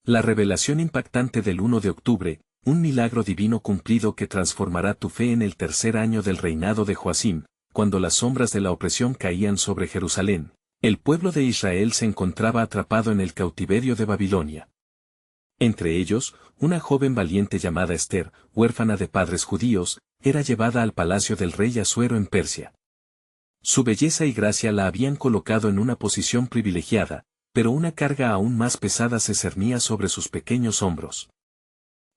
La revelación impactante del 1 de octubre, un milagro divino cumplido que transformará tu fe en el tercer año del reinado de Joacim, cuando las sombras de la opresión caían sobre Jerusalén. El pueblo de Israel se encontraba atrapado en el cautiverio de Babilonia. Entre ellos, una joven valiente llamada Esther, huérfana de padres judíos, era llevada al palacio del rey Asuero en Persia. Su belleza y gracia la habían colocado en una posición privilegiada, pero una carga aún más pesada se cernía sobre sus pequeños hombros.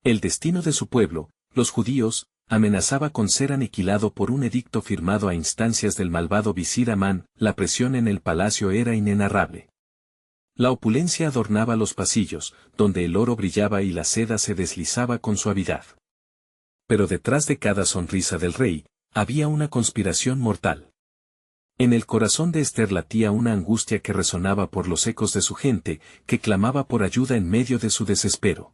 El destino de su pueblo, los judíos, amenazaba con ser aniquilado por un edicto firmado a instancias del malvado visir Amán. La presión en el palacio era inenarrable. La opulencia adornaba los pasillos, donde el oro brillaba y la seda se deslizaba con suavidad. Pero detrás de cada sonrisa del rey, había una conspiración mortal. En el corazón de Esther latía una angustia que resonaba por los ecos de su gente, que clamaba por ayuda en medio de su desespero.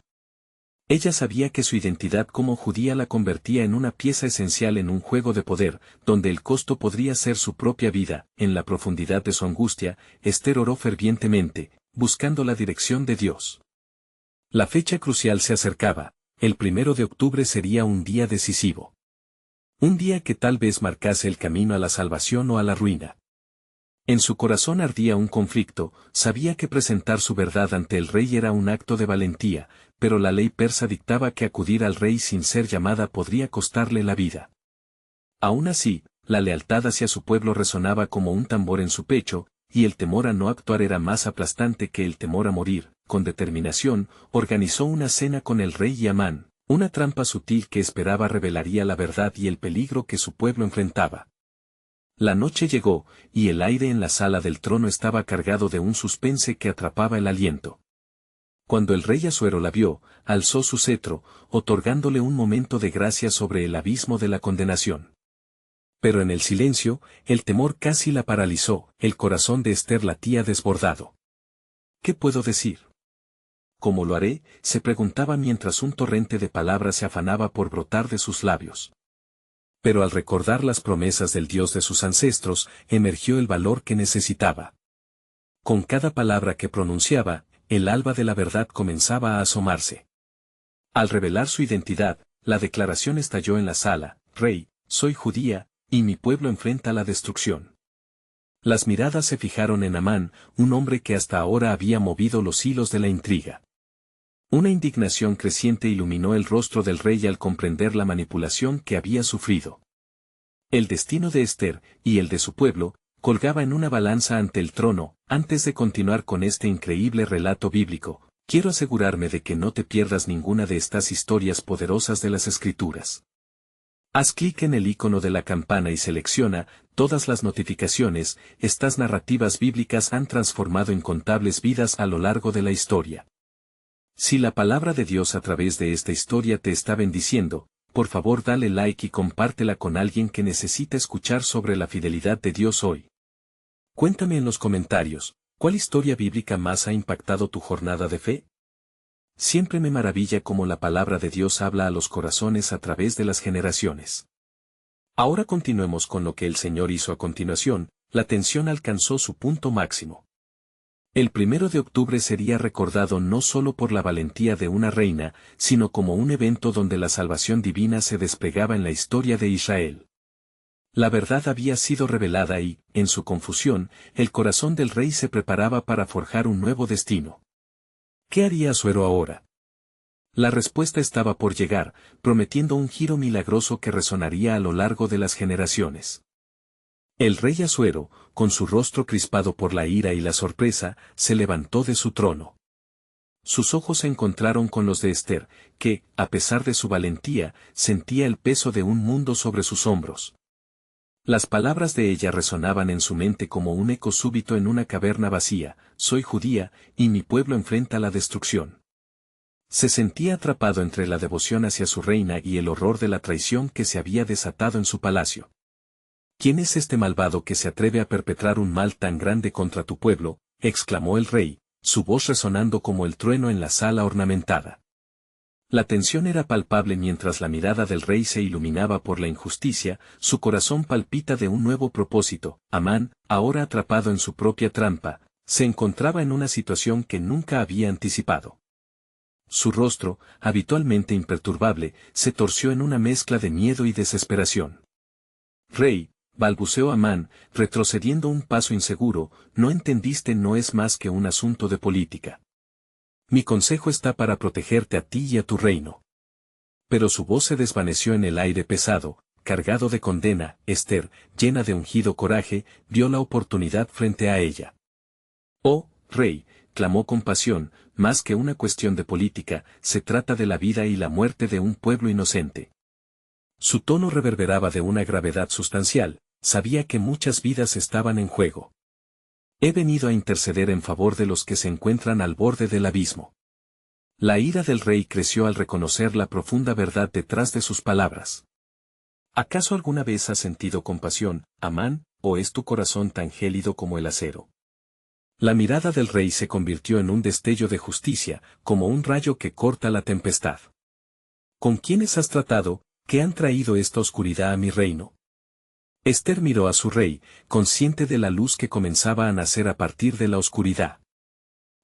Ella sabía que su identidad como judía la convertía en una pieza esencial en un juego de poder, donde el costo podría ser su propia vida. En la profundidad de su angustia, Esther oró fervientemente, buscando la dirección de Dios. La fecha crucial se acercaba, el 1 de octubre sería un día decisivo. Un día que tal vez marcase el camino a la salvación o a la ruina. En su corazón ardía un conflicto, sabía que presentar su verdad ante el rey era un acto de valentía, pero la ley persa dictaba que acudir al rey sin ser llamada podría costarle la vida. Aún así, la lealtad hacia su pueblo resonaba como un tambor en su pecho, y el temor a no actuar era más aplastante que el temor a morir. Con determinación, organizó una cena con el rey y Amán, una trampa sutil que esperaba revelaría la verdad y el peligro que su pueblo enfrentaba. La noche llegó, y el aire en la sala del trono estaba cargado de un suspense que atrapaba el aliento. Cuando el rey Asuero la vio, alzó su cetro, otorgándole un momento de gracia sobre el abismo de la condenación. Pero en el silencio, el temor casi la paralizó, el corazón de Esther latía desbordado. ¿Qué puedo decir? ¿Cómo lo haré?, se preguntaba mientras un torrente de palabras se afanaba por brotar de sus labios. Pero al recordar las promesas del Dios de sus ancestros, emergió el valor que necesitaba. Con cada palabra que pronunciaba, el alba de la verdad comenzaba a asomarse. Al revelar su identidad, la declaración estalló en la sala: Rey, soy judía, y mi pueblo enfrenta la destrucción. Las miradas se fijaron en Amán, un hombre que hasta ahora había movido los hilos de la intriga. Una indignación creciente iluminó el rostro del rey al comprender la manipulación que había sufrido. El destino de Esther, y el de su pueblo, colgaba en una balanza ante el trono. Antes de continuar con este increíble relato bíblico, quiero asegurarme de que no te pierdas ninguna de estas historias poderosas de las Escrituras. Haz clic en el icono de la campana y selecciona todas las notificaciones. Estas narrativas bíblicas han transformado incontables vidas a lo largo de la historia. Si la palabra de Dios a través de esta historia te está bendiciendo, por favor dale like y compártela con alguien que necesita escuchar sobre la fidelidad de Dios hoy. Cuéntame en los comentarios, ¿cuál historia bíblica más ha impactado tu jornada de fe? Siempre me maravilla cómo la palabra de Dios habla a los corazones a través de las generaciones. Ahora continuemos con lo que el Señor hizo a continuación. La tensión alcanzó su punto máximo. El 1 de octubre sería recordado no solo por la valentía de una reina, sino como un evento donde la salvación divina se desplegaba en la historia de Israel. La verdad había sido revelada y, en su confusión, el corazón del rey se preparaba para forjar un nuevo destino. ¿Qué haría Asuero ahora? La respuesta estaba por llegar, prometiendo un giro milagroso que resonaría a lo largo de las generaciones. El rey Asuero, con su rostro crispado por la ira y la sorpresa, se levantó de su trono. Sus ojos se encontraron con los de Esther, que, a pesar de su valentía, sentía el peso de un mundo sobre sus hombros. Las palabras de ella resonaban en su mente como un eco súbito en una caverna vacía: soy judía, y mi pueblo enfrenta la destrucción. Se sentía atrapado entre la devoción hacia su reina y el horror de la traición que se había desatado en su palacio. ¿Quién es este malvado que se atreve a perpetrar un mal tan grande contra tu pueblo?, exclamó el rey, su voz resonando como el trueno en la sala ornamentada. La tensión era palpable mientras la mirada del rey se iluminaba por la injusticia. Su corazón palpita de un nuevo propósito. Amán, ahora atrapado en su propia trampa, se encontraba en una situación que nunca había anticipado. su rostro, habitualmente imperturbable, se torció en una mezcla de miedo y desesperación. Rey, balbuceó Amán, retrocediendo un paso inseguro, no entendiste, no es más que un asunto de política. Mi consejo está para protegerte a ti y a tu reino. Pero su voz se desvaneció en el aire pesado, cargado de condena. Esther, llena de ungido coraje, vio la oportunidad frente a ella. Oh, rey, clamó con pasión, más que una cuestión de política, se trata de la vida y la muerte de un pueblo inocente. Su tono reverberaba de una gravedad sustancial, sabía que muchas vidas estaban en juego. He venido a interceder en favor de los que se encuentran al borde del abismo. La ira del rey creció al reconocer la profunda verdad detrás de sus palabras. ¿Acaso alguna vez has sentido compasión, Amán, o es tu corazón tan gélido como el acero? La mirada del rey se convirtió en un destello de justicia, como un rayo que corta la tempestad. ¿Con quiénes has tratado, que han traído esta oscuridad a mi reino? Esther miró a su rey, consciente de la luz que comenzaba a nacer a partir de la oscuridad.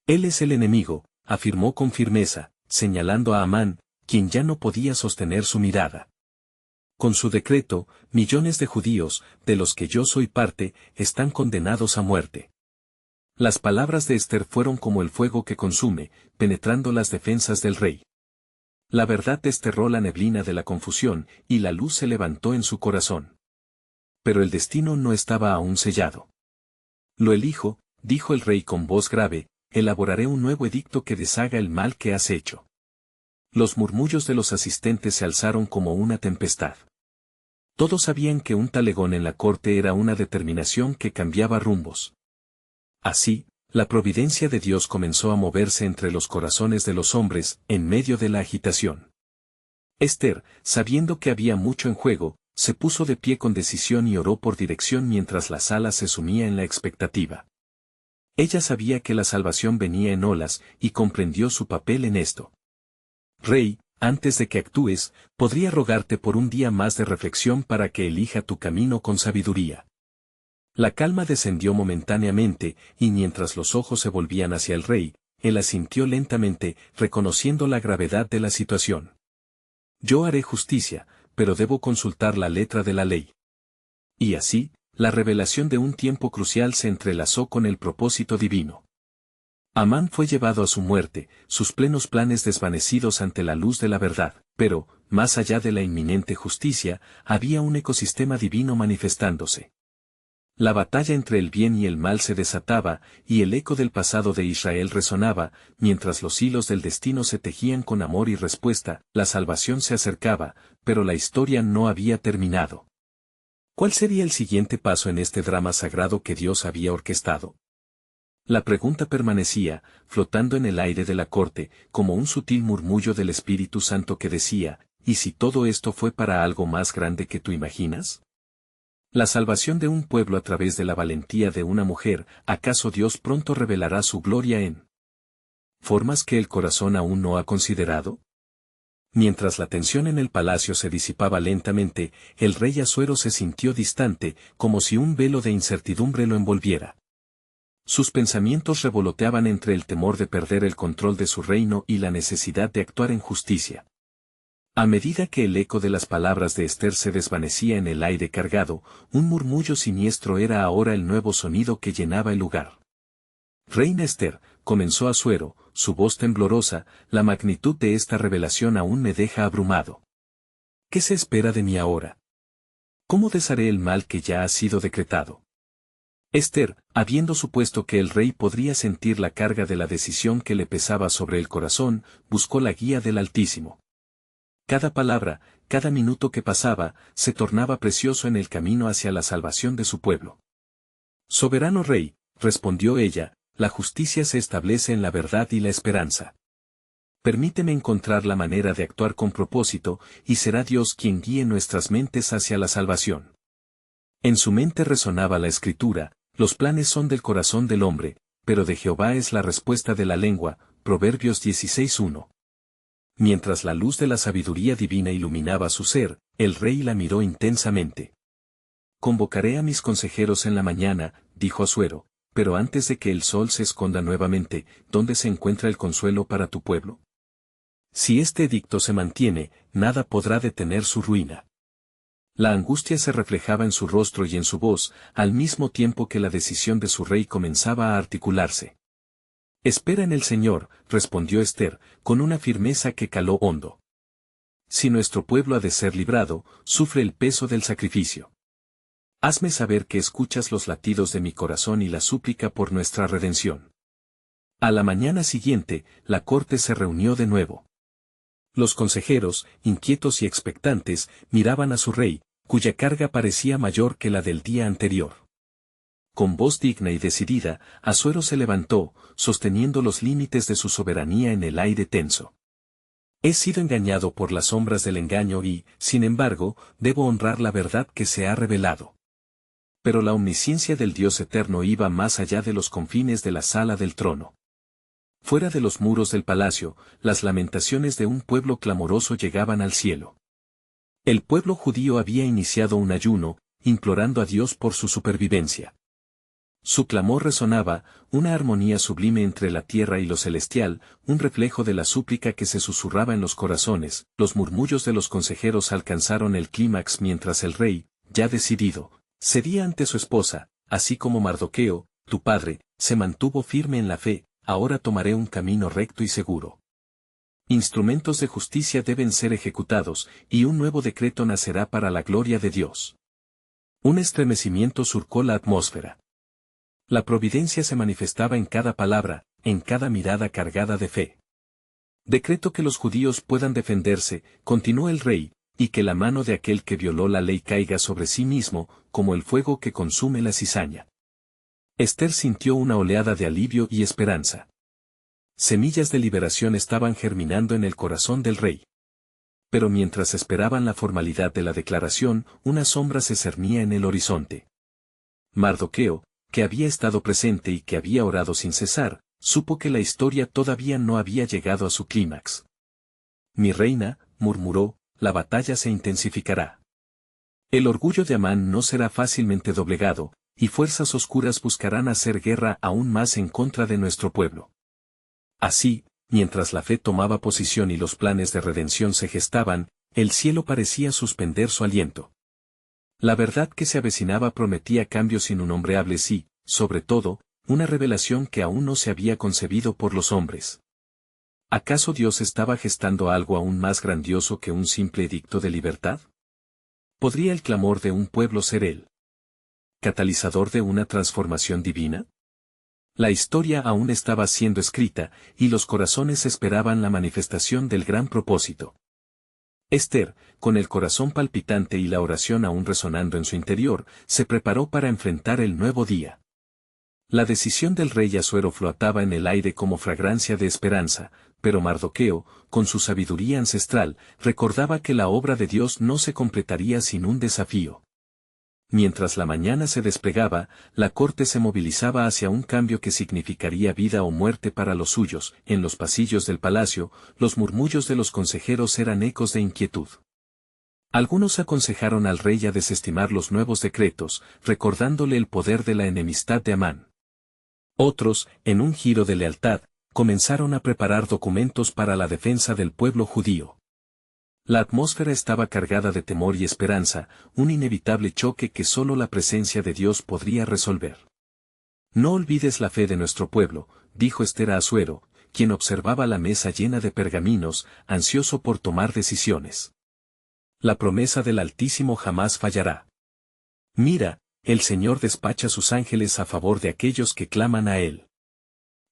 Él es el enemigo, afirmó con firmeza, señalando a Amán, quien ya no podía sostener su mirada. Con su decreto, millones de judíos, de los que yo soy parte, están condenados a muerte. Las palabras de Esther fueron como el fuego que consume, penetrando las defensas del rey. La verdad desterró la neblina de la confusión, y la luz se levantó en su corazón. Pero el destino no estaba aún sellado. Lo elijo, dijo el rey con voz grave, elaboraré un nuevo edicto que deshaga el mal que has hecho. Los murmullos de los asistentes se alzaron como una tempestad. Todos sabían que un talegón en la corte era una determinación que cambiaba rumbos. Así, la providencia de Dios comenzó a moverse entre los corazones de los hombres, en medio de la agitación. Esther, sabiendo que había mucho en juego, se puso de pie con decisión y oró por dirección mientras la sala se sumía en la expectativa. Ella sabía que la salvación venía en olas, y comprendió su papel en esto. Rey, antes de que actúes, podría rogarte por un día más de reflexión para que elija tu camino con sabiduría. La calma descendió momentáneamente, y mientras los ojos se volvían hacia el rey, él asintió lentamente, reconociendo la gravedad de la situación. Yo haré justicia, pero debo consultar la letra de la ley. Y así, la revelación de un tiempo crucial se entrelazó con el propósito divino. Amán fue llevado a su muerte, sus plenos planes desvanecidos ante la luz de la verdad, pero, más allá de la inminente justicia, había un ecosistema divino manifestándose. La batalla entre el bien y el mal se desataba, y el eco del pasado de Israel resonaba, mientras los hilos del destino se tejían con amor y respuesta. La salvación se acercaba, pero la historia no había terminado. ¿Cuál sería el siguiente paso en este drama sagrado que Dios había orquestado? La pregunta permanecía, flotando en el aire de la corte, como un sutil murmullo del Espíritu Santo que decía, ¿y si todo esto fue para algo más grande que tú imaginas? La salvación de un pueblo a través de la valentía de una mujer, ¿acaso Dios pronto revelará su gloria en formas que el corazón aún no ha considerado? Mientras la tensión en el palacio se disipaba lentamente, el rey Asuero se sintió distante, como si un velo de incertidumbre lo envolviera. Sus pensamientos revoloteaban entre el temor de perder el control de su reino y la necesidad de actuar en justicia. A medida que el eco de las palabras de Esther se desvanecía en el aire cargado, un murmullo siniestro era ahora el nuevo sonido que llenaba el lugar. Reina Esther, comenzó Asuero, su voz temblorosa, la magnitud de esta revelación aún me deja abrumado. ¿Qué se espera de mí ahora? ¿Cómo desharé el mal que ya ha sido decretado? Esther, habiendo supuesto que el rey podría sentir la carga de la decisión que le pesaba sobre el corazón, buscó la guía del Altísimo. Cada palabra, cada minuto que pasaba, se tornaba precioso en el camino hacia la salvación de su pueblo. Soberano Rey, respondió ella, la justicia se establece en la verdad y la esperanza. Permíteme encontrar la manera de actuar con propósito, y será Dios quien guíe nuestras mentes hacia la salvación. En su mente resonaba la escritura, los planes son del corazón del hombre, pero de Jehová es la respuesta de la lengua, Proverbios 16:1. Mientras la luz de la sabiduría divina iluminaba su ser, el rey la miró intensamente. Convocaré a mis consejeros en la mañana, dijo Asuero, pero antes de que el sol se esconda nuevamente, ¿dónde se encuentra el consuelo para tu pueblo? Si este edicto se mantiene, nada podrá detener su ruina. La angustia se reflejaba en su rostro y en su voz, al mismo tiempo que la decisión de su rey comenzaba a articularse. Espera en el Señor, respondió Ester, con una firmeza que caló hondo. Si nuestro pueblo ha de ser librado, sufre el peso del sacrificio. Hazme saber que escuchas los latidos de mi corazón y la súplica por nuestra redención. A la mañana siguiente, la corte se reunió de nuevo. Los consejeros, inquietos y expectantes, miraban a su rey, cuya carga parecía mayor que la del día anterior. Con voz digna y decidida, Asuero se levantó, sosteniendo los límites de su soberanía en el aire tenso. He sido engañado por las sombras del engaño y, sin embargo, debo honrar la verdad que se ha revelado. Pero la omnisciencia del Dios eterno iba más allá de los confines de la sala del trono. Fuera de los muros del palacio, las lamentaciones de un pueblo clamoroso llegaban al cielo. El pueblo judío había iniciado un ayuno, implorando a Dios por su supervivencia. Su clamor resonaba, una armonía sublime entre la tierra y lo celestial, un reflejo de la súplica que se susurraba en los corazones. Los murmullos de los consejeros alcanzaron el clímax mientras el rey, ya decidido, cedía ante su esposa, así como Mardoqueo, tu padre, se mantuvo firme en la fe. Ahora tomaré un camino recto y seguro. Instrumentos de justicia deben ser ejecutados, y un nuevo decreto nacerá para la gloria de Dios. Un estremecimiento surcó la atmósfera. La providencia se manifestaba en cada palabra, en cada mirada cargada de fe. Decreto que los judíos puedan defenderse, continuó el rey, y que la mano de aquel que violó la ley caiga sobre sí mismo, como el fuego que consume la cizaña. Ester sintió una oleada de alivio y esperanza. Semillas de liberación estaban germinando en el corazón del rey. Pero mientras esperaban la formalidad de la declaración, una sombra se cernía en el horizonte. Mardoqueo, que había estado presente y que había orado sin cesar, supo que la historia todavía no había llegado a su clímax. Mi reina, murmuró, la batalla se intensificará. El orgullo de Amán no será fácilmente doblegado, y fuerzas oscuras buscarán hacer guerra aún más en contra de nuestro pueblo. Así, mientras la fe tomaba posición y los planes de redención se gestaban, el cielo parecía suspender su aliento. La verdad que se avecinaba prometía cambios innombrables y, sobre todo, una revelación que aún no se había concebido por los hombres. ¿Acaso Dios estaba gestando algo aún más grandioso que un simple edicto de libertad? ¿Podría el clamor de un pueblo ser él catalizador de una transformación divina? La historia aún estaba siendo escrita, y los corazones esperaban la manifestación del gran propósito. Ester, con el corazón palpitante y la oración aún resonando en su interior, se preparó para enfrentar el nuevo día. La decisión del rey Asuero flotaba en el aire como fragancia de esperanza, pero Mardoqueo, con su sabiduría ancestral, recordaba que la obra de Dios no se completaría sin un desafío. Mientras la mañana se desplegaba, la corte se movilizaba hacia un cambio que significaría vida o muerte para los suyos. En los pasillos del palacio, los murmullos de los consejeros eran ecos de inquietud. Algunos aconsejaron al rey a desestimar los nuevos decretos, recordándole el poder de la enemistad de Amán. Otros, en un giro de lealtad, comenzaron a preparar documentos para la defensa del pueblo judío. La atmósfera estaba cargada de temor y esperanza, un inevitable choque que solo la presencia de Dios podría resolver. No olvides la fe de nuestro pueblo, dijo Ester a Asuero, quien observaba la mesa llena de pergaminos, ansioso por tomar decisiones. La promesa del Altísimo jamás fallará. Mira, el Señor despacha sus ángeles a favor de aquellos que claman a Él.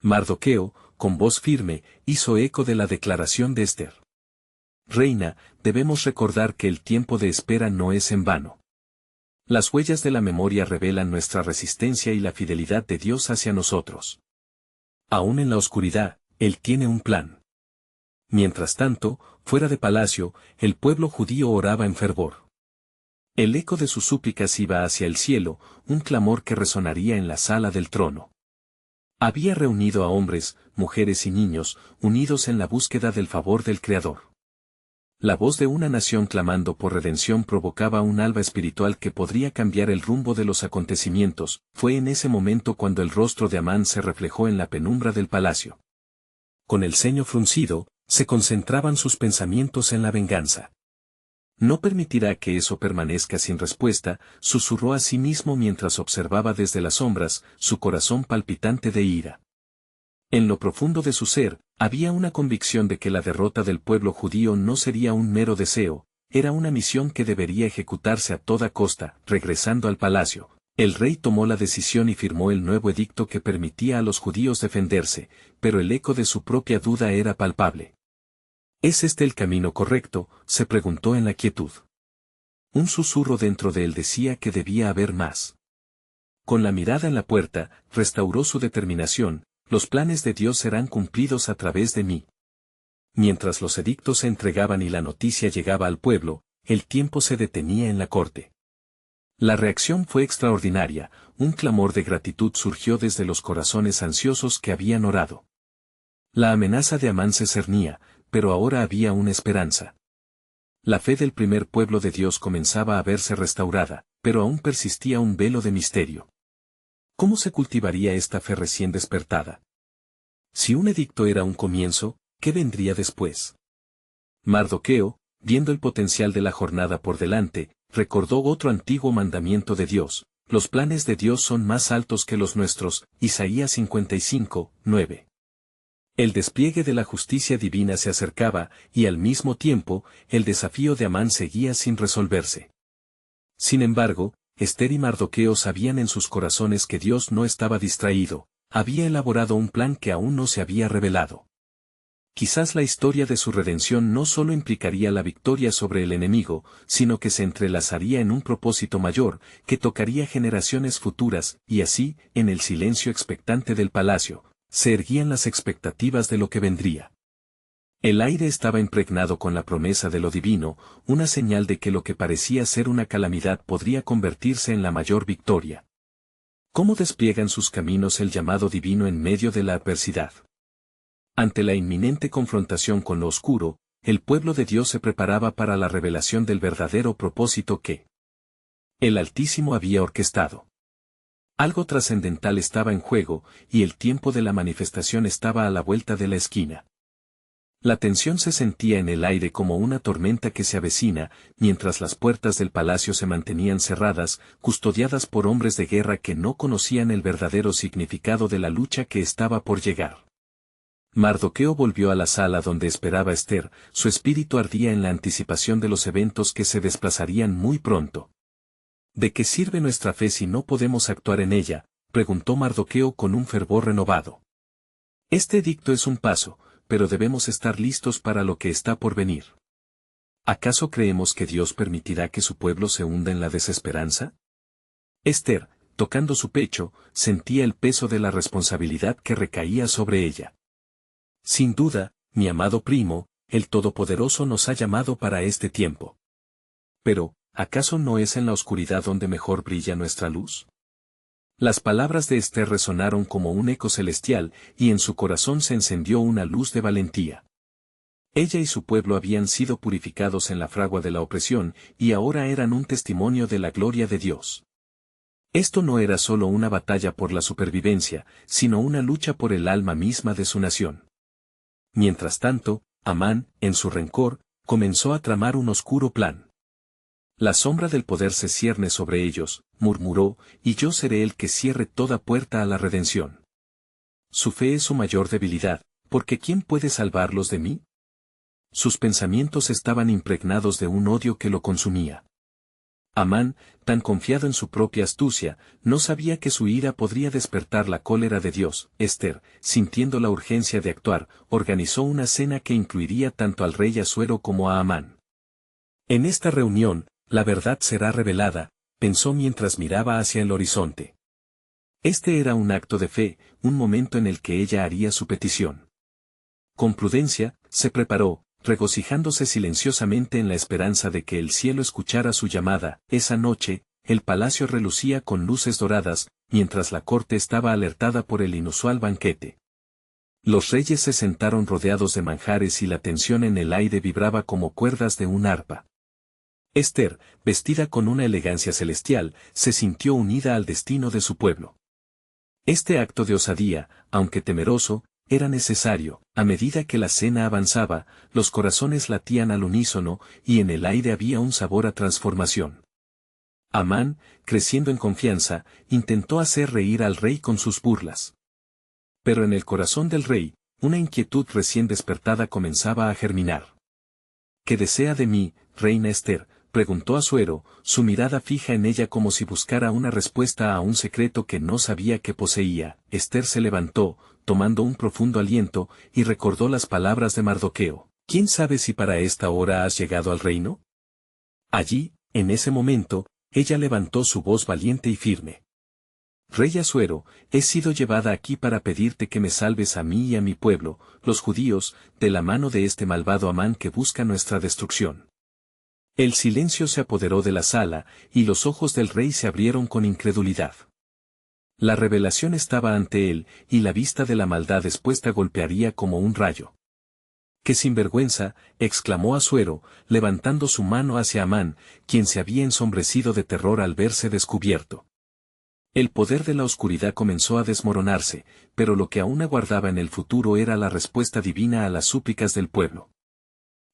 Mardoqueo, con voz firme, hizo eco de la declaración de Ester. Reina, debemos recordar que el tiempo de espera no es en vano. Las huellas de la memoria revelan nuestra resistencia y la fidelidad de Dios hacia nosotros. Aún en la oscuridad, Él tiene un plan. Mientras tanto, fuera de palacio, el pueblo judío oraba en fervor. El eco de sus súplicas iba hacia el cielo, un clamor que resonaría en la sala del trono. Había reunido a hombres, mujeres y niños, unidos en la búsqueda del favor del Creador. La voz de una nación clamando por redención provocaba un alba espiritual que podría cambiar el rumbo de los acontecimientos. Fue en ese momento cuando el rostro de Amán se reflejó en la penumbra del palacio. Con el ceño fruncido, Se concentraban sus pensamientos en la venganza. No permitirá que eso permanezca sin respuesta, susurró a sí mismo mientras observaba desde las sombras, su corazón palpitante de ira. En lo profundo de su ser, había una convicción de que la derrota del pueblo judío no sería un mero deseo, era una misión que debería ejecutarse a toda costa. Regresando al palacio, el rey tomó la decisión y firmó el nuevo edicto que permitía a los judíos defenderse, pero el eco de su propia duda era palpable. ¿Es este el camino correcto?, se preguntó en la quietud. Un susurro dentro de él decía que debía haber más. Con la mirada en la puerta, restauró su determinación: los planes de Dios serán cumplidos a través de mí. Mientras los edictos se entregaban y la noticia llegaba al pueblo, el tiempo se detenía en la corte. La reacción fue extraordinaria, un clamor de gratitud surgió desde los corazones ansiosos que habían orado. La amenaza de Amán se cernía, pero ahora había una esperanza. La fe del primer pueblo de Dios comenzaba a verse restaurada, pero aún persistía un velo de misterio. ¿Cómo se cultivaría esta fe recién despertada? Si un edicto era un comienzo, ¿qué vendría después? Mardoqueo, viendo el potencial de la jornada por delante, recordó otro antiguo mandamiento de Dios: los planes de Dios son más altos que los nuestros. Isaías 55, 9. El despliegue de la justicia divina se acercaba, y al mismo tiempo, el desafío de Amán seguía sin resolverse. Sin embargo, Ester y Mardoqueo sabían en sus corazones que Dios no estaba distraído, había elaborado un plan que aún no se había revelado. Quizás la historia de su redención no solo implicaría la victoria sobre el enemigo, sino que se entrelazaría en un propósito mayor, que tocaría generaciones futuras, y así, en el silencio expectante del palacio, se erguían las expectativas de lo que vendría. El aire estaba impregnado con la promesa de lo divino, una señal de que lo que parecía ser una calamidad podría convertirse en la mayor victoria. ¿Cómo despliegan sus caminos el llamado divino en medio de la adversidad? Ante la inminente confrontación con lo oscuro, el pueblo de Dios se preparaba para la revelación del verdadero propósito que el Altísimo había orquestado. Algo trascendental estaba en juego, y el tiempo de la manifestación estaba a la vuelta de la esquina. La tensión se sentía en el aire como una tormenta que se avecina, mientras las puertas del palacio se mantenían cerradas, custodiadas por hombres de guerra que no conocían el verdadero significado de la lucha que estaba por llegar. Mardoqueo volvió a la sala donde esperaba Ester, su espíritu ardía en la anticipación de los eventos que se desplazarían muy pronto. ¿De qué sirve nuestra fe si no podemos actuar en ella?, preguntó Mardoqueo con un fervor renovado. Este edicto es un paso, pero debemos estar listos para lo que está por venir. ¿Acaso creemos que Dios permitirá que su pueblo se hunda en la desesperanza? Ester, tocando su pecho, sentía el peso de la responsabilidad que recaía sobre ella. Sin duda, mi amado primo, el Todopoderoso nos ha llamado para este tiempo. Pero, ¿acaso no es en la oscuridad donde mejor brilla nuestra luz? Las palabras de Ester resonaron como un eco celestial, y en su corazón se encendió una luz de valentía. Ella y su pueblo habían sido purificados en la fragua de la opresión, y ahora eran un testimonio de la gloria de Dios. Esto no era solo una batalla por la supervivencia, sino una lucha por el alma misma de su nación. Mientras tanto, Amán, en su rencor, comenzó a tramar un oscuro plan. La sombra del poder se cierne sobre ellos, murmuró, y yo seré el que cierre toda puerta a la redención. Su fe es su mayor debilidad, porque ¿quién puede salvarlos de mí? Sus pensamientos estaban impregnados de un odio que lo consumía. Amán, tan confiado en su propia astucia, no sabía que su ira podría despertar la cólera de Dios. Ester, sintiendo la urgencia de actuar, organizó una cena que incluiría tanto al rey Asuero como a Amán. En esta reunión, la verdad será revelada, pensó mientras miraba hacia el horizonte. Este era un acto de fe, un momento en el que ella haría su petición. Con prudencia, se preparó, regocijándose silenciosamente en la esperanza de que el cielo escuchara su llamada. Esa noche, el palacio relucía con luces doradas, mientras la corte estaba alertada por el inusual banquete. Los reyes se sentaron rodeados de manjares y la tensión en el aire vibraba como cuerdas de un arpa. Ester, vestida con una elegancia celestial, se sintió unida al destino de su pueblo. Este acto de osadía, aunque temeroso, era necesario. A medida que la cena avanzaba, los corazones latían al unísono, y en el aire había un sabor a transformación. Amán, creciendo en confianza, intentó hacer reír al rey con sus burlas. Pero en el corazón del rey, una inquietud recién despertada comenzaba a germinar. ¿Qué desea de mí, reina Esther?, preguntó Asuero, su mirada fija en ella como si buscara una respuesta a un secreto que no sabía que poseía. Esther se levantó, tomando un profundo aliento, y recordó las palabras de Mardoqueo. ¿Quién sabe si para esta hora has llegado al reino? Allí, en ese momento, ella levantó su voz valiente y firme. Rey Asuero, he sido llevada aquí para pedirte que me salves a mí y a mi pueblo, los judíos, de la mano de este malvado Amán que busca nuestra destrucción. El silencio se apoderó de la sala, y los ojos del rey se abrieron con incredulidad. La revelación estaba ante él, y la vista de la maldad expuesta golpearía como un rayo. ¡Qué sinvergüenza!, exclamó Asuero, levantando su mano hacia Amán, quien se había ensombrecido de terror al verse descubierto. El poder de la oscuridad comenzó a desmoronarse, pero lo que aún aguardaba en el futuro era la respuesta divina a las súplicas del pueblo.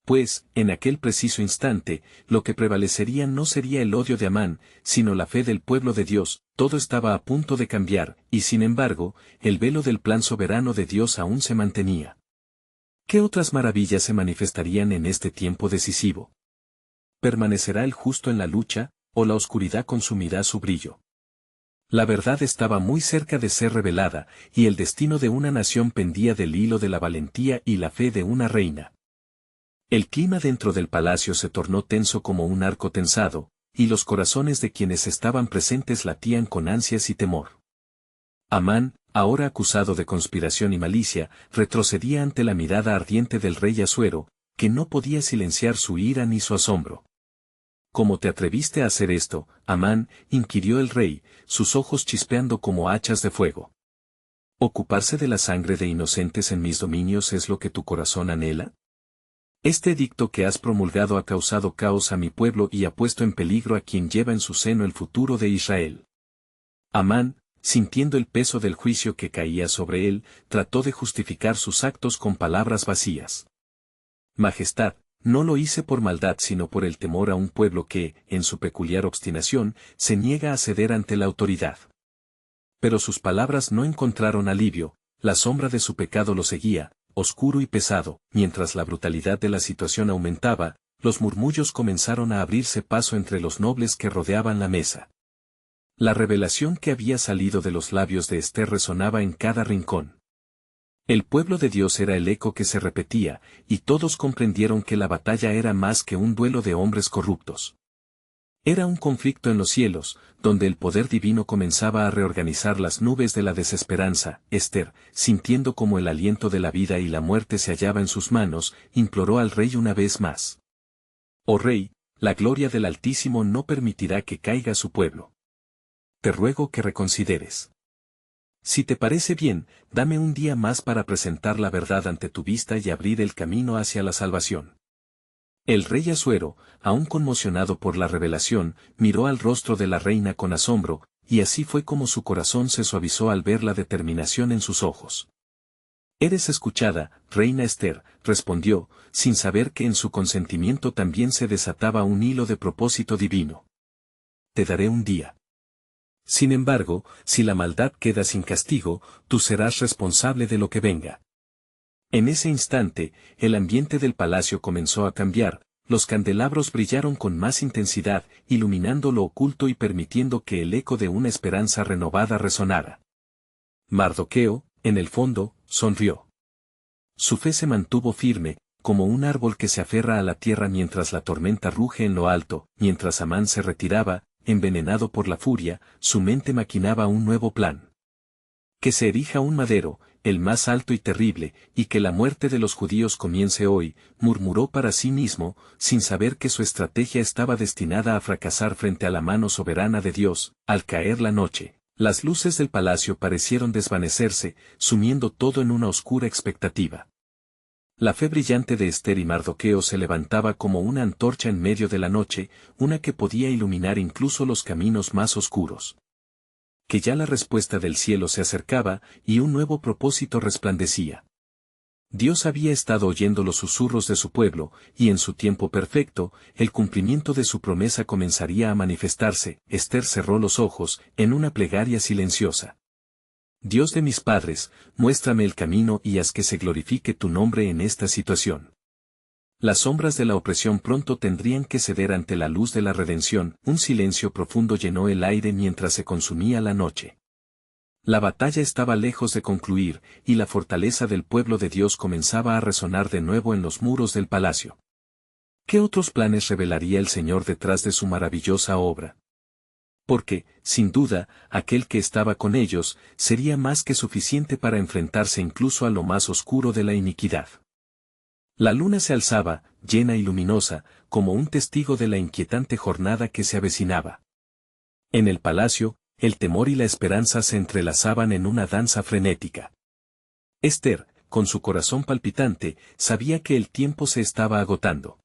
Pues, en aquel preciso instante, lo que prevalecería no sería el odio de Amán, sino la fe del pueblo de Dios. Todo estaba a punto de cambiar, y sin embargo, el velo del plan soberano de Dios aún se mantenía. ¿Qué otras maravillas se manifestarían en este tiempo decisivo? ¿Permanecerá el justo en la lucha, o la oscuridad consumirá su brillo? La verdad estaba muy cerca de ser revelada, y el destino de una nación pendía del hilo de la valentía y la fe de una reina. El clima dentro del palacio se tornó tenso como un arco tensado, y los corazones de quienes estaban presentes latían con ansias y temor. Amán, ahora acusado de conspiración y malicia, retrocedía ante la mirada ardiente del rey Asuero, que no podía silenciar su ira ni su asombro. ¿Cómo te atreviste a hacer esto, Amán?, inquirió el rey, sus ojos chispeando como hachas de fuego. ¿Ocuparse de la sangre de inocentes en mis dominios es lo que tu corazón anhela? Este edicto que has promulgado ha causado caos a mi pueblo y ha puesto en peligro a quien lleva en su seno el futuro de Israel. Amán, sintiendo el peso del juicio que caía sobre él, trató de justificar sus actos con palabras vacías. Majestad, no lo hice por maldad sino por el temor a un pueblo que, en su peculiar obstinación, se niega a ceder ante la autoridad. Pero sus palabras no encontraron alivio, la sombra de su pecado lo seguía, oscuro y pesado. Mientras la brutalidad de la situación aumentaba, los murmullos comenzaron a abrirse paso entre los nobles que rodeaban la mesa. La revelación que había salido de los labios de Esther resonaba en cada rincón. El pueblo de Dios era el eco que se repetía, y todos comprendieron que la batalla era más que un duelo de hombres corruptos. Era un conflicto en los cielos, donde el poder divino comenzaba a reorganizar las nubes de la desesperanza. Esther, sintiendo como el aliento de la vida y la muerte se hallaba en sus manos, imploró al rey una vez más. Oh rey, la gloria del Altísimo no permitirá que caiga su pueblo. Te ruego que reconsideres. Si te parece bien, dame un día más para presentar la verdad ante tu vista y abrir el camino hacia la salvación. El rey Asuero, aún conmocionado por la revelación, miró al rostro de la reina con asombro, y así fue como su corazón se suavizó al ver la determinación en sus ojos. Eres escuchada, reina Esther, respondió, sin saber que en su consentimiento también se desataba un hilo de propósito divino. Te daré un día. Sin embargo, si la maldad queda sin castigo, tú serás responsable de lo que venga. En ese instante, el ambiente del palacio comenzó a cambiar, los candelabros brillaron con más intensidad, iluminando lo oculto y permitiendo que el eco de una esperanza renovada resonara. Mardoqueo, en el fondo, sonrió. Su fe se mantuvo firme, como un árbol que se aferra a la tierra mientras la tormenta ruge en lo alto. Mientras Amán se retiraba, envenenado por la furia, su mente maquinaba un nuevo plan. Que se erija un madero, el más alto y terrible, y que la muerte de los judíos comience hoy, murmuró para sí mismo, sin saber que su estrategia estaba destinada a fracasar frente a la mano soberana de Dios. Al caer la noche, las luces del palacio parecieron desvanecerse, sumiendo todo en una oscura expectativa. La fe brillante de Esther y Mardoqueo se levantaba como una antorcha en medio de la noche, una que podía iluminar incluso los caminos más oscuros. que ya la respuesta del cielo se acercaba y un nuevo propósito resplandecía. Dios había estado oyendo los susurros de su pueblo, y en su tiempo perfecto, el cumplimiento de su promesa comenzaría a manifestarse. Esther cerró los ojos, en una plegaria silenciosa. Dios de mis padres, muéstrame el camino y haz que se glorifique tu nombre en esta situación. Las sombras de la opresión pronto tendrían que ceder ante la luz de la redención. Un silencio profundo llenó el aire mientras se consumía la noche. La batalla estaba lejos de concluir, y la fortaleza del pueblo de Dios comenzaba a resonar de nuevo en los muros del palacio. ¿Qué otros planes revelaría el Señor detrás de su maravillosa obra? Porque, sin duda, aquel que estaba con ellos, sería más que suficiente para enfrentarse incluso a lo más oscuro de la iniquidad. La luna se alzaba, llena y luminosa, como un testigo de la inquietante jornada que se avecinaba. En el palacio, el temor y la esperanza se entrelazaban en una danza frenética. Esther, con su corazón palpitante, sabía que el tiempo se estaba agotando.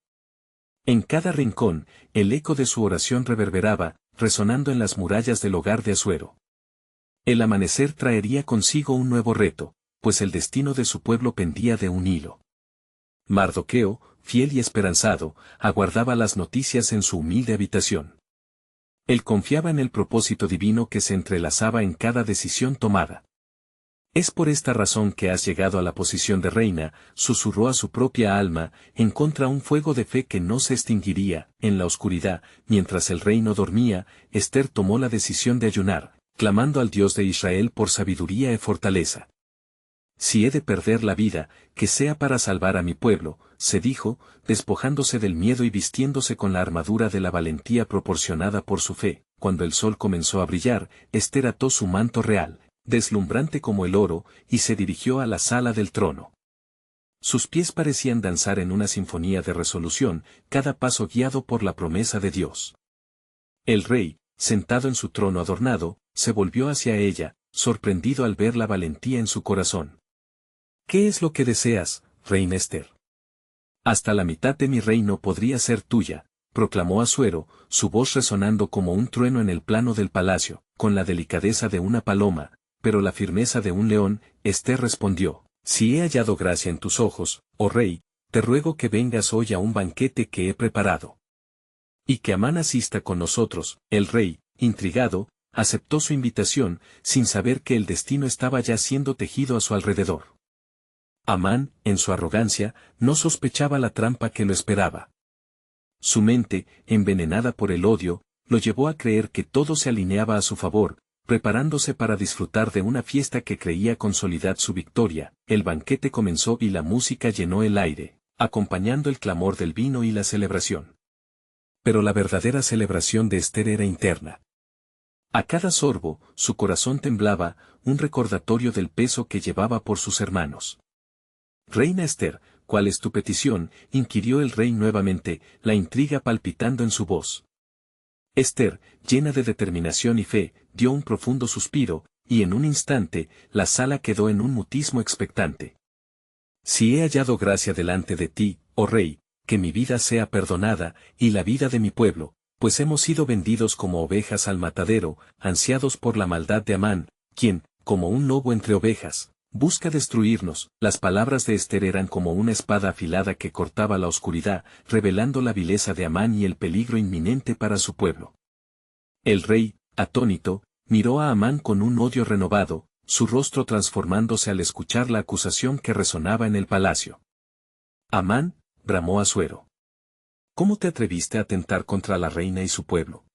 En cada rincón, el eco de su oración reverberaba, resonando en las murallas del hogar de Asuero. El amanecer traería consigo un nuevo reto, pues el destino de su pueblo pendía de un hilo. Mardoqueo, fiel y esperanzado, aguardaba las noticias en su humilde habitación. Él confiaba en el propósito divino que se entrelazaba en cada decisión tomada. Es por esta razón que has llegado a la posición de reina, susurró a su propia alma, encontra un fuego de fe que no se extinguiría. En la oscuridad, mientras el reino dormía, Esther tomó la decisión de ayunar, clamando al Dios de Israel por sabiduría y fortaleza. Si he de perder la vida, que sea para salvar a mi pueblo, se dijo, despojándose del miedo y vistiéndose con la armadura de la valentía proporcionada por su fe. Cuando el sol comenzó a brillar, Esther ató su manto real, deslumbrante como el oro, y se dirigió a la sala del trono. Sus pies parecían danzar en una sinfonía de resolución, cada paso guiado por la promesa de Dios. El rey, sentado en su trono adornado, se volvió hacia ella, sorprendido al ver la valentía en su corazón. ¿Qué es lo que deseas, reina Esther? Hasta la mitad de mi reino podría ser tuya, proclamó Asuero, su voz resonando como un trueno en el plano del palacio, con la delicadeza de una paloma, pero la firmeza de un león. Esther respondió, si he hallado gracia en tus ojos, oh rey, te ruego que vengas hoy a un banquete que he preparado. Y que Amán asista con nosotros. El rey, intrigado, aceptó su invitación, sin saber que el destino estaba ya siendo tejido a su alrededor. Amán, en su arrogancia, no sospechaba la trampa que lo esperaba. Su mente, envenenada por el odio, lo llevó a creer que todo se alineaba a su favor, preparándose para disfrutar de una fiesta que creía consolidar su victoria. El banquete comenzó y la música llenó el aire, acompañando el clamor del vino y la celebración. Pero la verdadera celebración de Esther era interna. A cada sorbo, su corazón temblaba, un recordatorio del peso que llevaba por sus hermanos. Reina Esther, ¿cuál es tu petición?, inquirió el rey nuevamente, la intriga palpitando en su voz. Esther, llena de determinación y fe, dio un profundo suspiro, y en un instante, la sala quedó en un mutismo expectante. Si he hallado gracia delante de ti, oh rey, que mi vida sea perdonada, y la vida de mi pueblo, pues hemos sido vendidos como ovejas al matadero, ansiados por la maldad de Amán, quien, como un lobo entre ovejas, busca destruirnos. Las palabras de Esther eran como una espada afilada que cortaba la oscuridad, revelando la vileza de Amán y el peligro inminente para su pueblo. El rey, atónito, miró a Amán con un odio renovado, su rostro transformándose al escuchar la acusación que resonaba en el palacio. Amán, bramó Asuero. ¿Cómo te atreviste a atentar contra la reina y su pueblo?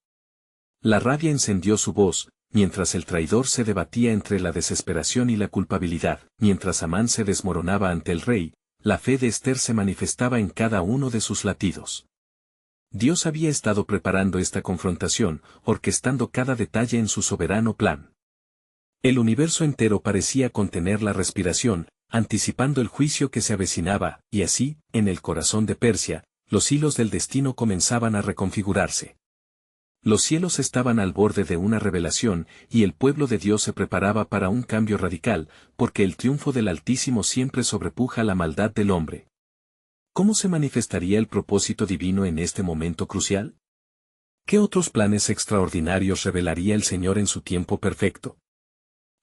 La rabia encendió su voz, mientras el traidor se debatía entre la desesperación y la culpabilidad. Mientras Amán se desmoronaba ante el rey, la fe de Esther se manifestaba en cada uno de sus latidos. Dios había estado preparando esta confrontación, orquestando cada detalle en su soberano plan. El universo entero parecía contener la respiración, anticipando el juicio que se avecinaba, y así, en el corazón de Persia, los hilos del destino comenzaban a reconfigurarse. Los cielos estaban al borde de una revelación, y el pueblo de Dios se preparaba para un cambio radical, porque el triunfo del Altísimo siempre sobrepuja la maldad del hombre. ¿Cómo se manifestaría el propósito divino en este momento crucial? ¿Qué otros planes extraordinarios revelaría el Señor en su tiempo perfecto?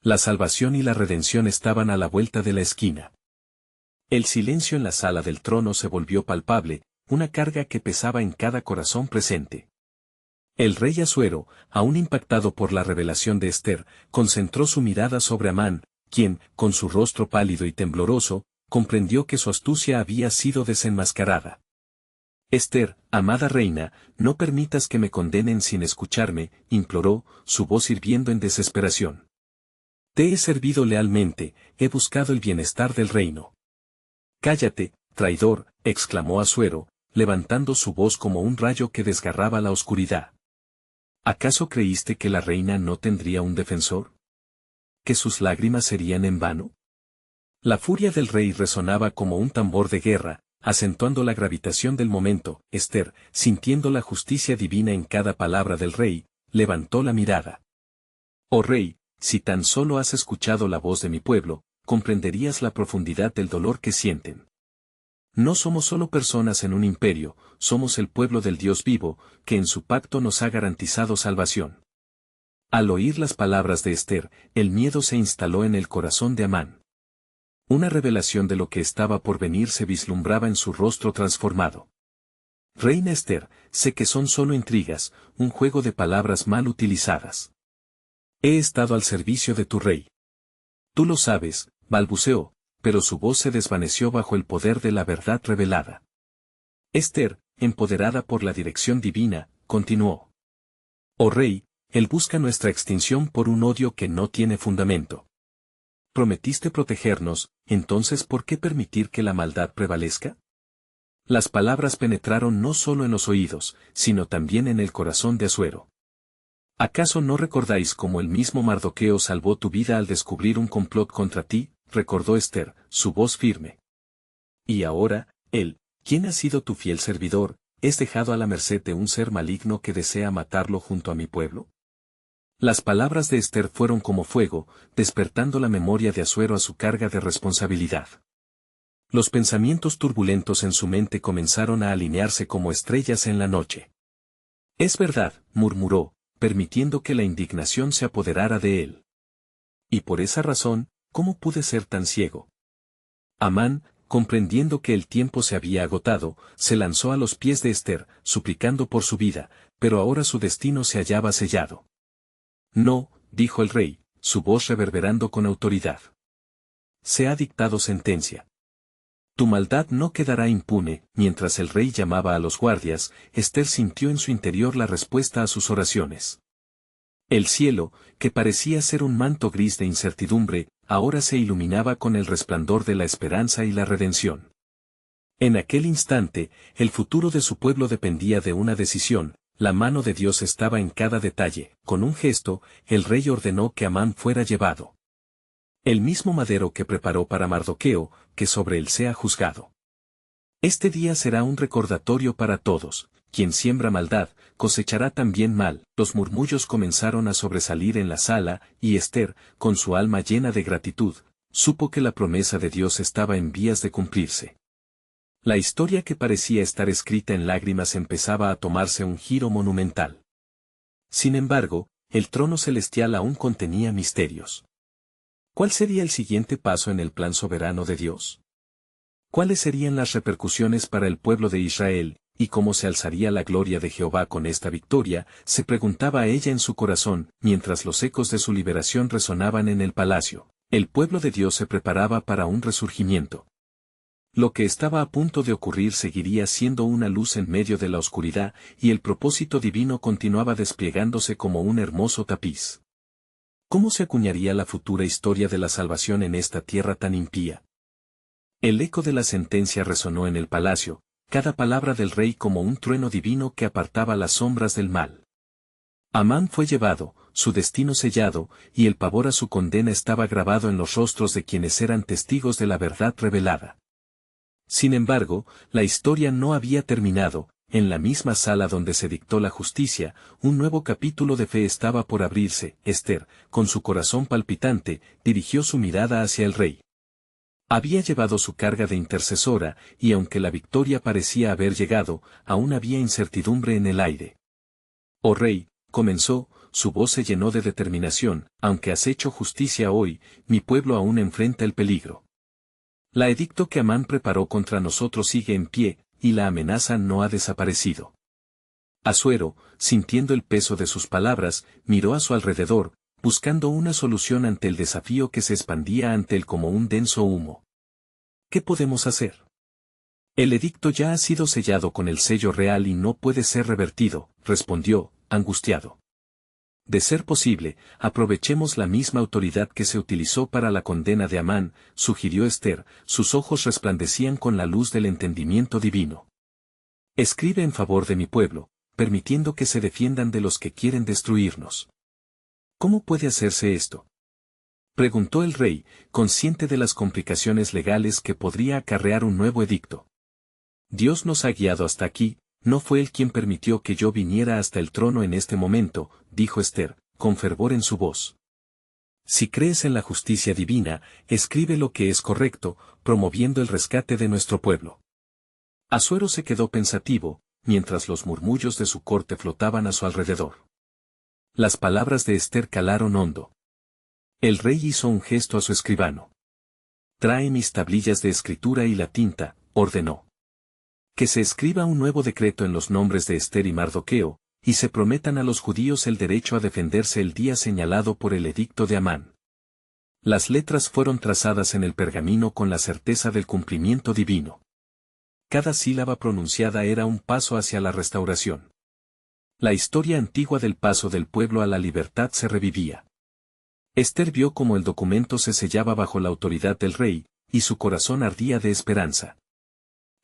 La salvación y la redención estaban a la vuelta de la esquina. El silencio en la sala del trono se volvió palpable, una carga que pesaba en cada corazón presente. El rey Asuero, aún impactado por la revelación de Ester, concentró su mirada sobre Amán, quien, con su rostro pálido y tembloroso, comprendió que su astucia había sido desenmascarada. Ester, amada reina, no permitas que me condenen sin escucharme, imploró, su voz hirviendo en desesperación. Te he servido lealmente, he buscado el bienestar del reino. Cállate, traidor, exclamó Asuero, levantando su voz como un rayo que desgarraba la oscuridad. ¿Acaso creíste que la reina no tendría un defensor? ¿Que sus lágrimas serían en vano? La furia del rey resonaba como un tambor de guerra, acentuando la gravitación del momento. Ester, sintiendo la justicia divina en cada palabra del rey, levantó la mirada. Oh rey, si tan solo has escuchado la voz de mi pueblo, comprenderías la profundidad del dolor que sienten. No somos solo personas en un imperio, somos el pueblo del Dios vivo, que en su pacto nos ha garantizado salvación. Al oír las palabras de Ester, el miedo se instaló en el corazón de Amán. Una revelación de lo que estaba por venir se vislumbraba en su rostro transformado. Reina Ester, sé que son solo intrigas, un juego de palabras mal utilizadas. He estado al servicio de tu rey. Tú lo sabes, balbuceó, pero su voz se desvaneció bajo el poder de la verdad revelada. Ester, empoderada por la dirección divina, continuó. Oh rey, él busca nuestra extinción por un odio que no tiene fundamento. Prometiste protegernos, entonces ¿por qué permitir que la maldad prevalezca? Las palabras penetraron no solo en los oídos, sino también en el corazón de Asuero. ¿Acaso no recordáis cómo el mismo Mardoqueo salvó tu vida al descubrir un complot contra ti? Recordó Ester, su voz firme. Y ahora, él, quien ha sido tu fiel servidor, ¿es dejado a la merced de un ser maligno que desea matarlo junto a mi pueblo? Las palabras de Ester fueron como fuego, despertando la memoria de Asuero a su carga de responsabilidad. Los pensamientos turbulentos en su mente comenzaron a alinearse como estrellas en la noche. Es verdad, murmuró, permitiendo que la indignación se apoderara de él. Y por esa razón, ¿cómo pude ser tan ciego? Amán, comprendiendo que el tiempo se había agotado, se lanzó a los pies de Ester, suplicando por su vida, pero ahora su destino se hallaba sellado. No, dijo el rey, su voz reverberando con autoridad. Se ha dictado sentencia. Tu maldad no quedará impune. Mientras el rey llamaba a los guardias, Ester sintió en su interior la respuesta a sus oraciones. El cielo, que parecía ser un manto gris de incertidumbre, ahora se iluminaba con el resplandor de la esperanza y la redención. En aquel instante, el futuro de su pueblo dependía de una decisión. La mano de Dios estaba en cada detalle. Con un gesto, el rey ordenó que Amán fuera llevado. El mismo madero que preparó para Mardoqueo, que sobre él sea juzgado. Este día será un recordatorio para todos. Quien siembra maldad, cosechará también mal. Los murmullos comenzaron a sobresalir en la sala, y Ester, con su alma llena de gratitud, supo que la promesa de Dios estaba en vías de cumplirse. La historia que parecía estar escrita en lágrimas empezaba a tomarse un giro monumental. Sin embargo, el trono celestial aún contenía misterios. ¿Cuál sería el siguiente paso en el plan soberano de Dios? ¿Cuáles serían las repercusiones para el pueblo de Israel, y cómo se alzaría la gloria de Jehová con esta victoria? Se preguntaba ella en su corazón, mientras los ecos de su liberación resonaban en el palacio. El pueblo de Dios se preparaba para un resurgimiento. Lo que estaba a punto de ocurrir seguiría siendo una luz en medio de la oscuridad, y el propósito divino continuaba desplegándose como un hermoso tapiz. ¿Cómo se acuñaría la futura historia de la salvación en esta tierra tan impía? El eco de la sentencia resonó en el palacio, cada palabra del rey como un trueno divino que apartaba las sombras del mal. Amán fue llevado, su destino sellado, y el pavor a su condena estaba grabado en los rostros de quienes eran testigos de la verdad revelada. Sin embargo, la historia no había terminado. En la misma sala donde se dictó la justicia, un nuevo capítulo de fe estaba por abrirse. Ester, con su corazón palpitante, dirigió su mirada hacia el rey. Había llevado su carga de intercesora, y aunque la victoria parecía haber llegado, aún había incertidumbre en el aire. Oh rey, comenzó, su voz se llenó de determinación, aunque has hecho justicia hoy, mi pueblo aún enfrenta el peligro. La edicto que Amán preparó contra nosotros sigue en pie, y la amenaza no ha desaparecido. Asuero, sintiendo el peso de sus palabras, miró a su alrededor, buscando una solución ante el desafío que se expandía ante él como un denso humo. ¿Qué podemos hacer? El edicto ya ha sido sellado con el sello real y no puede ser revertido, respondió, angustiado. De ser posible, aprovechemos la misma autoridad que se utilizó para la condena de Amán, sugirió Esther, sus ojos resplandecían con la luz del entendimiento divino. Escribe en favor de mi pueblo, permitiendo que se defiendan de los que quieren destruirnos. ¿Cómo puede hacerse esto? Preguntó el rey, consciente de las complicaciones legales que podría acarrear un nuevo edicto. Dios nos ha guiado hasta aquí, no fue Él quien permitió que yo viniera hasta el trono en este momento, dijo Esther, con fervor en su voz. Si crees en la justicia divina, escribe lo que es correcto, promoviendo el rescate de nuestro pueblo. Asuero se quedó pensativo, mientras los murmullos de su corte flotaban a su alrededor. Las palabras de Esther calaron hondo. El rey hizo un gesto a su escribano. Trae mis tablillas de escritura y la tinta, ordenó. Que se escriba un nuevo decreto en los nombres de Esther y Mardoqueo, y se prometan a los judíos el derecho a defenderse el día señalado por el edicto de Amán. Las letras fueron trazadas en el pergamino con la certeza del cumplimiento divino. Cada sílaba pronunciada era un paso hacia la restauración. La historia antigua del paso del pueblo a la libertad se revivía. Esther vio cómo el documento se sellaba bajo la autoridad del rey, y su corazón ardía de esperanza.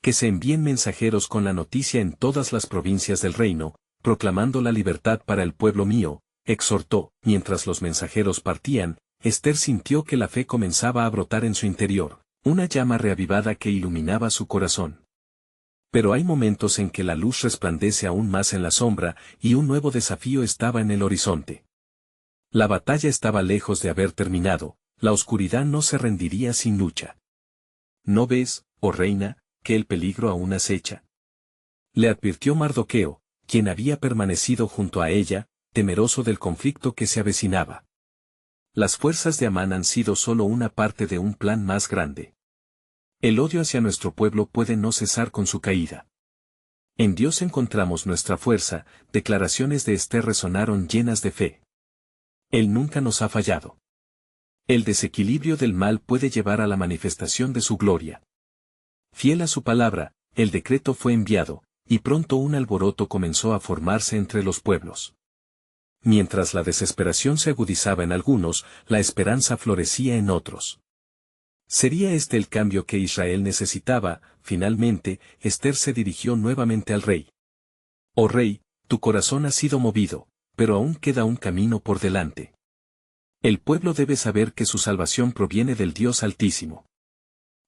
Que se envíen mensajeros con la noticia en todas las provincias del reino, proclamando la libertad para el pueblo mío, exhortó. Mientras los mensajeros partían, Esther sintió que la fe comenzaba a brotar en su interior, una llama reavivada que iluminaba su corazón. Pero hay momentos en que la luz resplandece aún más en la sombra, y un nuevo desafío estaba en el horizonte. La batalla estaba lejos de haber terminado, la oscuridad no se rendiría sin lucha. ¿No ves, oh reina, que el peligro aún acecha? Le advirtió Mardoqueo, quien había permanecido junto a ella, temeroso del conflicto que se avecinaba. Las fuerzas de Amán han sido solo una parte de un plan más grande. El odio hacia nuestro pueblo puede no cesar con su caída. En Dios encontramos nuestra fuerza, declaraciones de Esther resonaron llenas de fe. Él nunca nos ha fallado. El desequilibrio del mal puede llevar a la manifestación de su gloria. Fiel a su palabra, el decreto fue enviado, y pronto un alboroto comenzó a formarse entre los pueblos. Mientras la desesperación se agudizaba en algunos, la esperanza florecía en otros. ¿Sería este el cambio que Israel necesitaba? Finalmente, Esther se dirigió nuevamente al rey. Oh rey, tu corazón ha sido movido, pero aún queda un camino por delante. El pueblo debe saber que su salvación proviene del Dios Altísimo.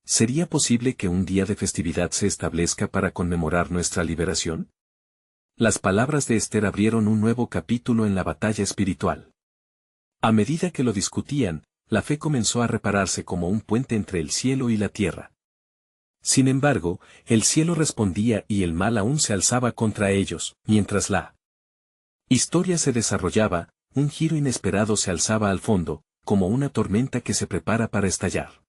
¿Sería posible que un día de festividad se establezca para conmemorar nuestra liberación? Las palabras de Esther abrieron un nuevo capítulo en la batalla espiritual. A medida que lo discutían, la fe comenzó a repararse como un puente entre el cielo y la tierra. Sin embargo, el cielo respondía y el mal aún se alzaba contra ellos, mientras la historia se desarrollaba, un giro inesperado se alzaba al fondo, como una tormenta que se prepara para estallar.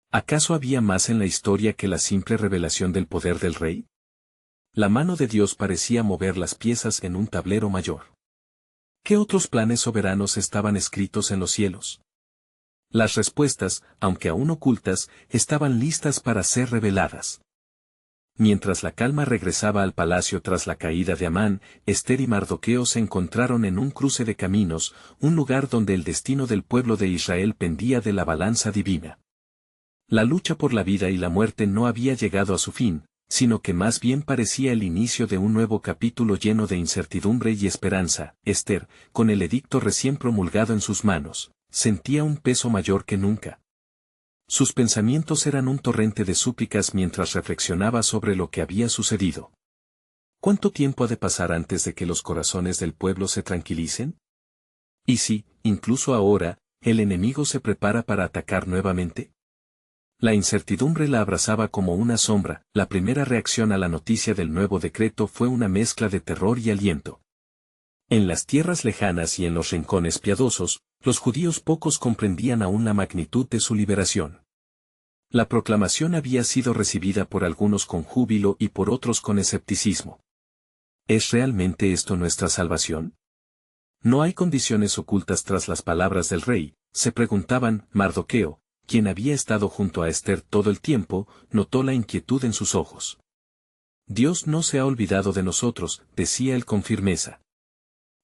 ¿Acaso había más en la historia que la simple revelación del poder del rey? La mano de Dios parecía mover las piezas en un tablero mayor. ¿Qué otros planes soberanos estaban escritos en los cielos? Las respuestas, aunque aún ocultas, estaban listas para ser reveladas. Mientras la calma regresaba al palacio tras la caída de Amán, Esther y Mardoqueo se encontraron en un cruce de caminos, un lugar donde el destino del pueblo de Israel pendía de la balanza divina. La lucha por la vida y la muerte no había llegado a su fin, sino que más bien parecía el inicio de un nuevo capítulo lleno de incertidumbre y esperanza. Esther, con el edicto recién promulgado en sus manos, sentía un peso mayor que nunca. Sus pensamientos eran un torrente de súplicas mientras reflexionaba sobre lo que había sucedido. ¿Cuánto tiempo ha de pasar antes de que los corazones del pueblo se tranquilicen? ¿Y si, incluso ahora, el enemigo se prepara para atacar nuevamente? La incertidumbre la abrazaba como una sombra. La primera reacción a la noticia del nuevo decreto fue una mezcla de terror y aliento. En las tierras lejanas y en los rincones piadosos, los judíos pocos comprendían aún la magnitud de su liberación. La proclamación había sido recibida por algunos con júbilo y por otros con escepticismo. ¿Es realmente esto nuestra salvación? ¿No hay condiciones ocultas tras las palabras del rey?, se preguntaban. Mardoqueo, quien había estado junto a Ester todo el tiempo, notó la inquietud en sus ojos. Dios no se ha olvidado de nosotros, decía él con firmeza.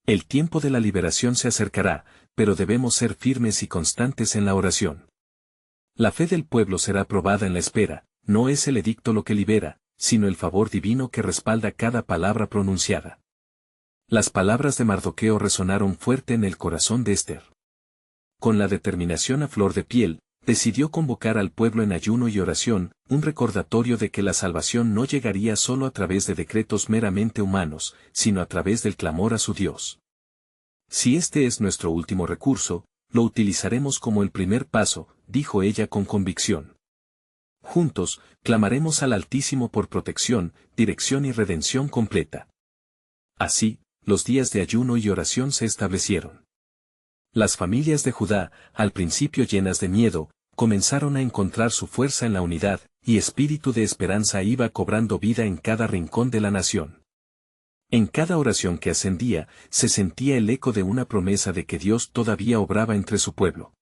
El tiempo de la liberación se acercará, pero debemos ser firmes y constantes en la oración. La fe del pueblo será probada en la espera, no es el edicto lo que libera, sino el favor divino que respalda cada palabra pronunciada. Las palabras de Mardoqueo resonaron fuerte en el corazón de Ester. Con la determinación a flor de piel, decidió convocar al pueblo en ayuno y oración, un recordatorio de que la salvación no llegaría solo a través de decretos meramente humanos, sino a través del clamor a su Dios. Si este es nuestro último recurso, lo utilizaremos como el primer paso, dijo ella con convicción. Juntos, clamaremos al Altísimo por protección, dirección y redención completa. Así, los días de ayuno y oración se establecieron. Las familias de Judá, al principio llenas de miedo, comenzaron a encontrar su fuerza en la unidad, y espíritu de esperanza iba cobrando vida en cada rincón de la nación. En cada oración que ascendía, se sentía el eco de una promesa de que Dios todavía obraba entre su pueblo.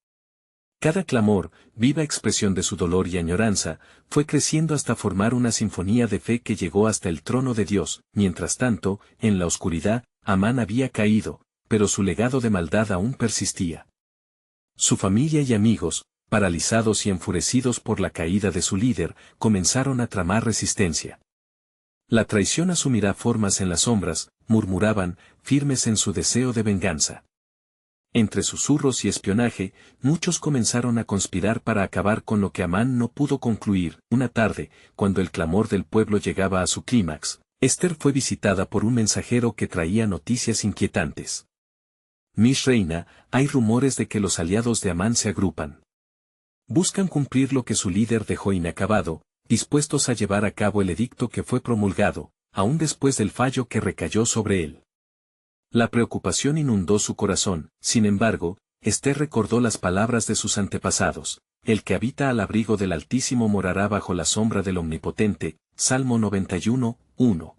Cada clamor, viva expresión de su dolor y añoranza, fue creciendo hasta formar una sinfonía de fe que llegó hasta el trono de Dios. Mientras tanto, en la oscuridad, Amán había caído, pero su legado de maldad aún persistía. Su familia y amigos, paralizados y enfurecidos por la caída de su líder, comenzaron a tramar resistencia. La traición asumirá formas en las sombras, murmuraban, firmes en su deseo de venganza. Entre susurros y espionaje, muchos comenzaron a conspirar para acabar con lo que Amán no pudo concluir. Una tarde, cuando el clamor del pueblo llegaba a su clímax, Ester fue visitada por un mensajero que traía noticias inquietantes. Mi reina, hay rumores de que los aliados de Amán se agrupan. Buscan cumplir lo que su líder dejó inacabado, dispuestos a llevar a cabo el edicto que fue promulgado, aún después del fallo que recayó sobre él. La preocupación inundó su corazón. Sin embargo, Ester recordó las palabras de sus antepasados: el que habita al abrigo del Altísimo morará bajo la sombra del Omnipotente, Salmo 91, 1.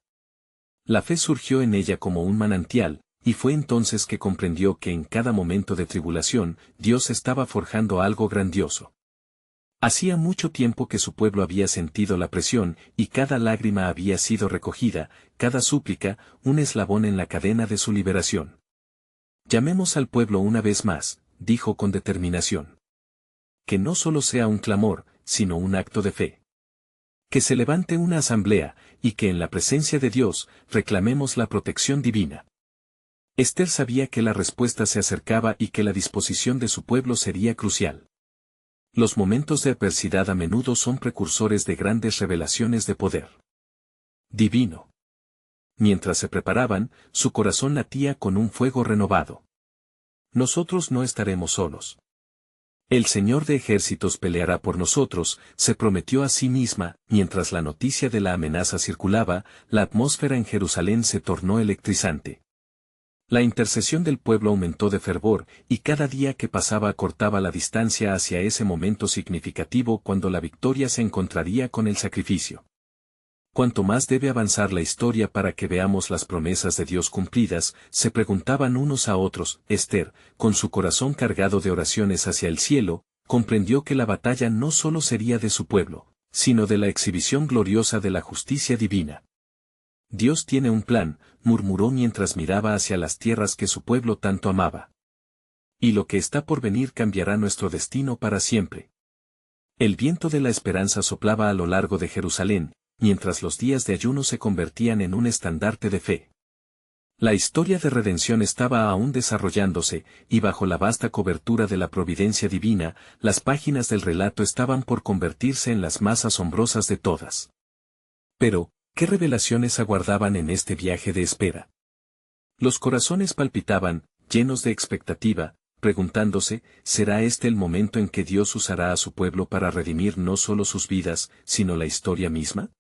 La fe surgió en ella como un manantial, y fue entonces que comprendió que en cada momento de tribulación, Dios estaba forjando algo grandioso. Hacía mucho tiempo que su pueblo había sentido la presión, y cada lágrima había sido recogida, cada súplica, un eslabón en la cadena de su liberación. Llamemos al pueblo una vez más, dijo con determinación. Que no solo sea un clamor, sino un acto de fe. Que se levante una asamblea, y que en la presencia de Dios, reclamemos la protección divina. Ester sabía que la respuesta se acercaba y que la disposición de su pueblo sería crucial. Los momentos de adversidad a menudo son precursores de grandes revelaciones de poder divino. Mientras se preparaban, su corazón latía con un fuego renovado. Nosotros no estaremos solos. El Señor de ejércitos peleará por nosotros, se prometió a sí misma. Mientras la noticia de la amenaza circulaba, la atmósfera en Jerusalén se tornó electrizante. La intercesión del pueblo aumentó de fervor, y cada día que pasaba acortaba la distancia hacia ese momento significativo cuando la victoria se encontraría con el sacrificio. ¿Cuánto más debe avanzar la historia para que veamos las promesas de Dios cumplidas?, se preguntaban unos a otros. Ester, con su corazón cargado de oraciones hacia el cielo, comprendió que la batalla no solo sería de su pueblo, sino de la exhibición gloriosa de la justicia divina. Dios tiene un plan, murmuró mientras miraba hacia las tierras que su pueblo tanto amaba. Y lo que está por venir cambiará nuestro destino para siempre. El viento de la esperanza soplaba a lo largo de Jerusalén, mientras los días de ayuno se convertían en un estandarte de fe. La historia de redención estaba aún desarrollándose, y bajo la vasta cobertura de la providencia divina, las páginas del relato estaban por convertirse en las más asombrosas de todas. Pero, ¿qué revelaciones aguardaban en este viaje de espera? Los corazones palpitaban, llenos de expectativa, preguntándose, ¿será este el momento en que Dios usará a su pueblo para redimir no solo sus vidas, sino la historia misma?